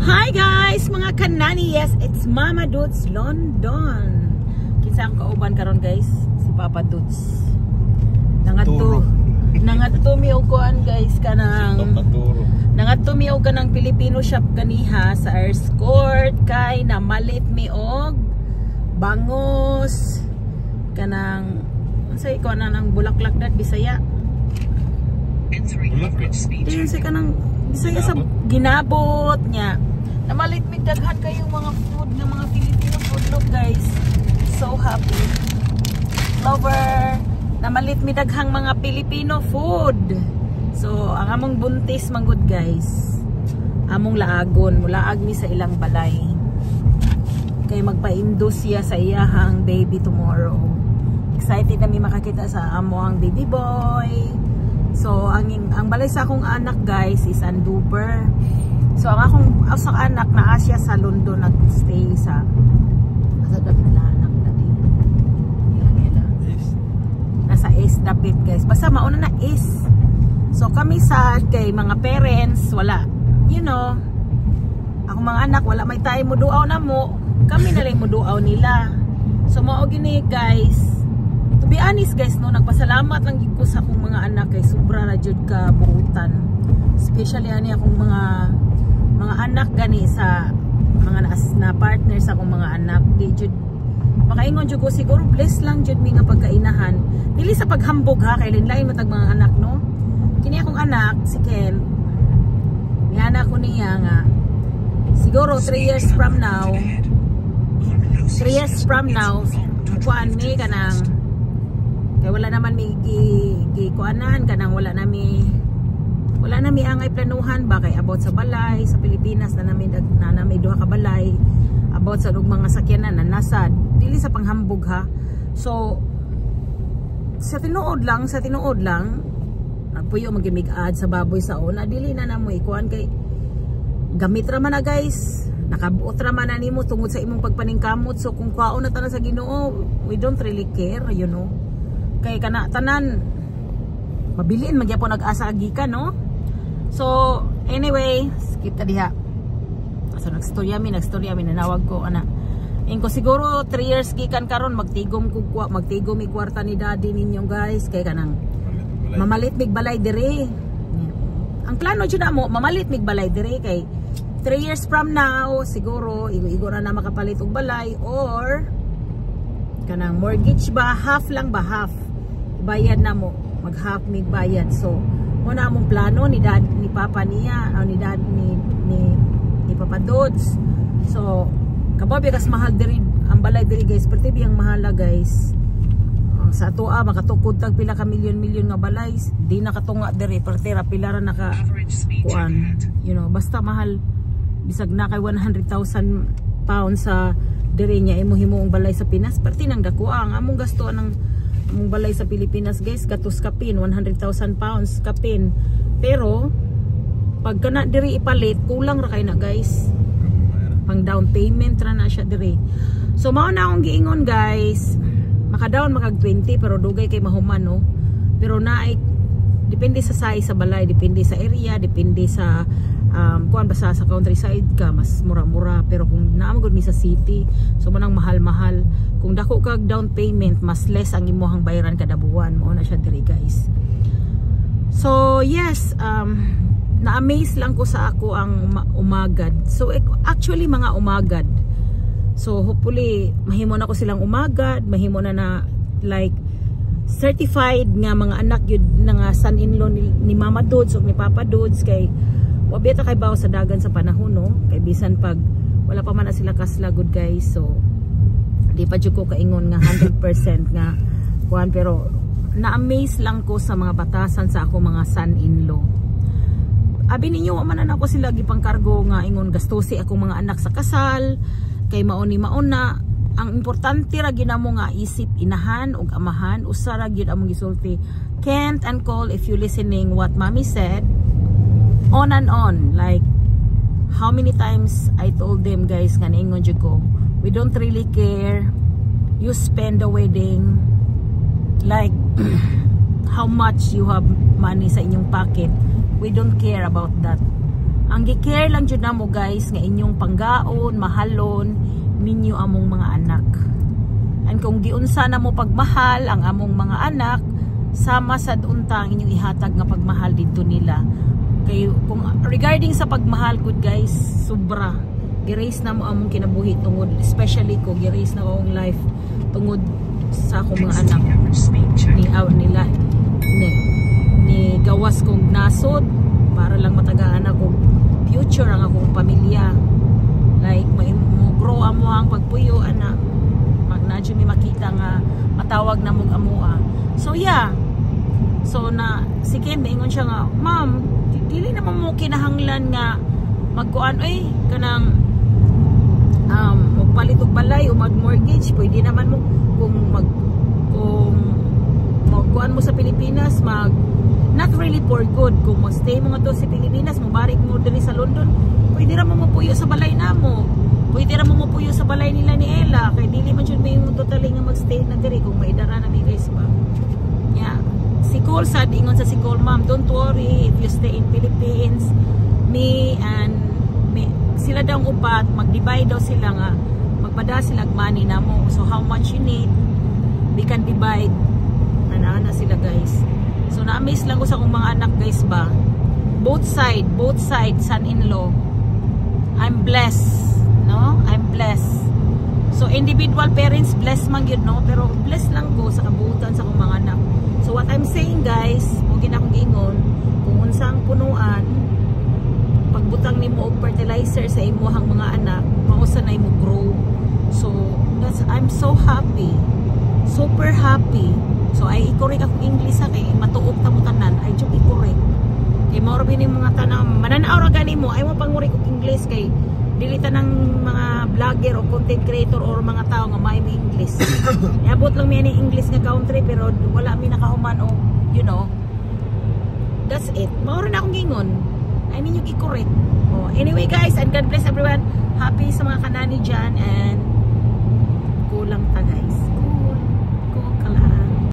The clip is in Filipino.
Hi guys, mga kanani. Yes, it's Mama Dudes London. Kinsa ang kauban karon guys? Si Papa Dudes. Nangadto mi og kuan guys kanang nangadto mi og kanang Filipino shop kaniha sa Earth Court kay namalit mi og bangos kanang unsay ko na nang bulaklak dat Bisaya. Din sa kanang Bisaya sa ginabot niya. Namalit mi daghan kayong mga food ng mga Filipino food look guys. So happy. Lover. Namalit mi daghang mga Filipino food. So ang among buntis manggod guys. Among laagon, mulaag mi sa ilang balay. Kay magpa-induce siya sa iyahang baby tomorrow. Excited na mi makakita sa amo ang baby boy. So ang balay sa akong anak guys is Andover. So ang akong anak na siya sa London nag-stay sa anak dati. Nasa East dapit guys. Basta mauna na East. So kami sa kay mga parents wala. You know, akong mga anak wala may tayo mo duaw na mo. Kami na lang mo duaw nila. So mao gini guys. To be honest guys no, nagpasalamat lang gid ko sa akong mga anak kay sobra na jud ka buutan. Especially ani akong mga anak gani sa mga na partner sa akong mga anak. Di jud makaingon jud ko siguro bless lang jud mi nga pagkainahan. Dili sa paghambog ha kay lain-lain matag mga anak no. Kini akong anak si Ken. Ni anak ko niya nga siguro 3 years from now kuan mi kanang kay wala naman mi kuanan kanang wala nami angay planuhan ba kay about sa balay sa Pilipinas na nami duha ka balay about sa mga sakyanan na nasad dili sa panghambog ha. So sa tinuod lang nagpuyo magimig-ad sa baboy sa una dili na namo ikuan kay gamit ra man na guys nakabuot ra man na nimo tungod sa imong pagpaningkamot. So kung kwaon na tanan sa Ginoo we don't really care you know kay kana tanan mabilin magyapon nag-asa gikan no. So anyway skip ta diha. So nagstorya mi nanawag ko ana ingko siguro 3 years gikan karon magtigom mi kwarta ni daddy ninyo guys kay kanang mamalit mig balay dire. Ang plano jud na mo mamalit mig balay dire kay 3 years from now siguro igo na makapalit og balay or kanang mortgage ba half bayad na mo mag half mig bayad. So muna among plano ni dad ni papa niya ni dad ni Papa Dods. So kababi kas mahal diri ang balay diri guys perti biyang mahala guys. Sa atoa makatukod tag pila ka milyon nga balay di nakatunga diri perti ra pila ra naka kuan you know basta mahal bisag na kay 100,000 pounds sa diri niya imo-himo ang balay sa Pinas perti nang dako ang among gasto ng among balay sa Pilipinas guys gatos kapin 100,000 pounds kapin pero pag kana diri ipalit kulang ra kay na guys pang down payment ra na siya diri. So mao na akong giingon guys maka-down makag 20 pero dugay kay mahuman no pero naay depende sa size sa balay depende sa area depende sa kuan basta sa countryside ka mas mura-mura pero kung naamagod mi sa city so manang mahal-mahal kung dako kag down payment mas less ang imong bayaran kada buwan mo na siya diri guys. So yes na-amaze lang ko sa ako ang umagad. So actually mga umagad so hopefully mahimo na ko silang umagad mahimo na like certified nga mga anak yun nga son-in-law ni Mama Dudes o ni Papa Dudes kay wabeta kay bawo sa dagan sa panahon no kay bisan pag wala pa man na sila kasla good guys. So di pa jud ko kaingon nga 100% nga kuan pero na-amaze lang ko sa mga batasan sa ako mga son-in-law. Abi ninyo man na ako sila gipangkargo nga ingon gastosi akong mga anak sa kasal kay mauni mauna ang importante ra ginamo nga isip inahan ug amahan usa ra gyud among gisulti. Kent and Cole if you listening what mommy said on and on like how many times I told them guys nga naingon jud ko we don't really care you spend the wedding like how much you have money sa inyong pocket we don't care about that Ang gi-care lang jud namo guys nga inyong panggaon, mahalon ninyo among mga anak. And kung giunsa na mo pagmahal ang among mga anak, sama sa untang inyong ihatag nga pagmahal dito nila. Kay kung regarding sa pagmahal good guys, sobra. Gi-raise na mo among kinabuhi tungod, especially ko gi-raise na akong life tungod sa akong mga anak. Nila ni gawas kong nasod para lang matagaan ako future ang akong pamilya. Like mo grow amo ang pagpuyo anak. Magnadyo mi makita nga matawag na mong amoa. So yeah. So na si Kim ingon siya nga, ma'am, dili naman mo kinahanglan nga magkuan kanang magpalit og balay o mag-mortgage. Pwede naman mo kung magkuan mo sa Pilipinas, not really for good. Kung mag-stay mo nga to sa Pilipinas, mabarik mo diri sa London, pwede ra mo mapuyo sa balay namo. Pwede ra mo mapuyo sa balay nila ni Ella. Kay dili man jud may totally nga mag-stay na diri kung maidara na may guys ba. Yeah. Si Cole sad ingon sa si Cole, ma'am, don't worry if you stay in Philippines. Sila daw upat, mag-divide daw sila nga, magpada sila money na mo. So how much you need, we can divide. Ana sila guys. So na-amaze lang ko sa akong mga anak guys ba. Both side, son-in-law. I'm blessed, no? I'm blessed. So individual parents blessed man yun, no? Pero blessed lang ko sa kabuutan sa akong mga anak. So what I'm saying guys, kung ginakong gingon, kung unsang punuan, pagbutang nimo og fertilizer sa imuhang mga anak, mausa na imo grow. So I'm so happy, super happy. So ay i-correct akong English kay matuog ta mo tanan, ay jud i-correct. Kay mao ra ni mga tanang mananaw ra gani mo, ay mo pangurek og English kay dili tanang mga vlogger o content creator or mga tao nga may English. Iabot lang mi ni English nga country pero wala mi nakahuman o you know. That's it. Mao ra na akong gingon. I mean, you i-correct. Oh, anyway guys, and God bless everyone. Happy sa mga kanani dyan. And